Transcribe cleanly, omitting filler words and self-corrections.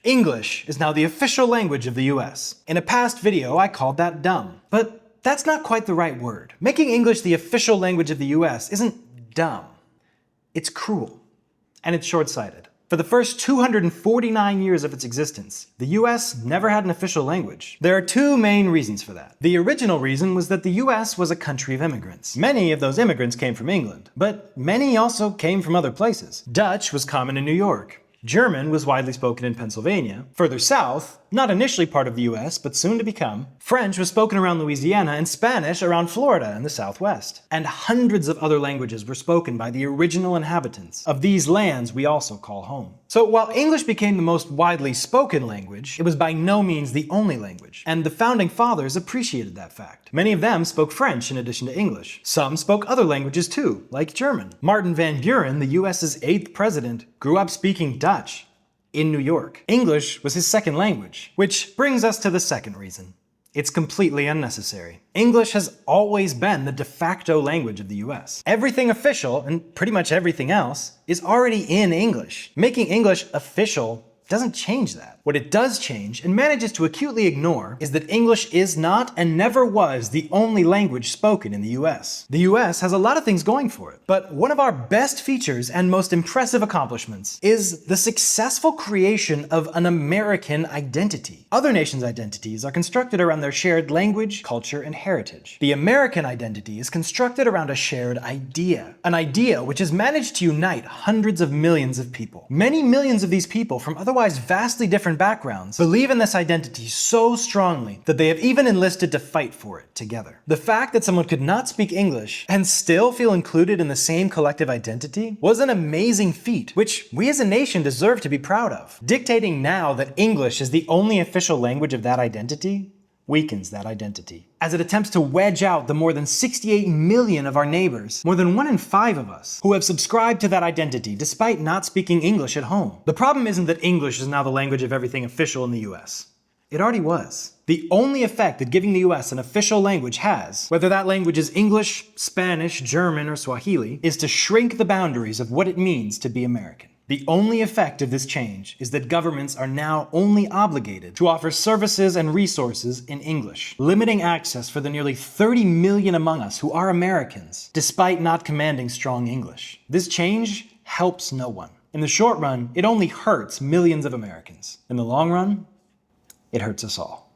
English is now the official language of the US. In a past video, I called that dumb. But that's not quite the right word. Making English the official language of the US isn't dumb. It's cruel. And it's short-sighted. For the first 249 years of its existence, the US never had an official language. There are two main reasons for that. The original reason was that the US was a country of immigrants. Many of those immigrants came from England, but many also came from other places. Dutch was common in New York. German was widely spoken in Pennsylvania. Further south, not initially part of the US, but soon to become, French was spoken around Louisiana and Spanish around Florida in the Southwest. And hundreds of other languages were spoken by the original inhabitants of these lands we also call home. So while English became the most widely spoken language, it was by no means the only language. And the founding fathers appreciated that fact. Many of them spoke French in addition to English. Some spoke other languages too, like German. Martin Van Buren, the US's 8th president, grew up speaking Dutch in New York. English was his second language, which brings us to the second reason. It's completely unnecessary. English has always been the de facto language of the US. Everything official, and pretty much everything else, is already in English. Making English official doesn't change that. What it does change, and manages to acutely ignore, is that English is not and never was the only language spoken in the US. The US has a lot of things going for it, but one of our best features and most impressive accomplishments is the successful creation of an American identity. Other nations' identities are constructed around their shared language, culture, and heritage. The American identity is constructed around a shared idea. An idea which has managed to unite hundreds of millions of people. Many millions of these people from otherwise vastly different backgrounds believe in this identity so strongly that they have even enlisted to fight for it together. The fact that someone could not speak English and still feel included in the same collective identity was an amazing feat, which we as a nation deserve to be proud of. Dictating now that English is the only official language of that identity weakens that identity, as it attempts to wedge out the more than 68 million of our neighbors, more than 1 in 5 of us, who have subscribed to that identity despite not speaking English at home. The problem isn't that English is now the language of everything official in the US. It already was. The only effect that giving the US an official language has, whether that language is English, Spanish, German, or Swahili, is to shrink the boundaries of what it means to be American. The only effect of this change is that governments are now only obligated to offer services and resources in English, limiting access for the nearly 30 million among us who are Americans, despite not commanding strong English. This change helps no one. In the short run, it only hurts millions of Americans. In the long run, it hurts us all.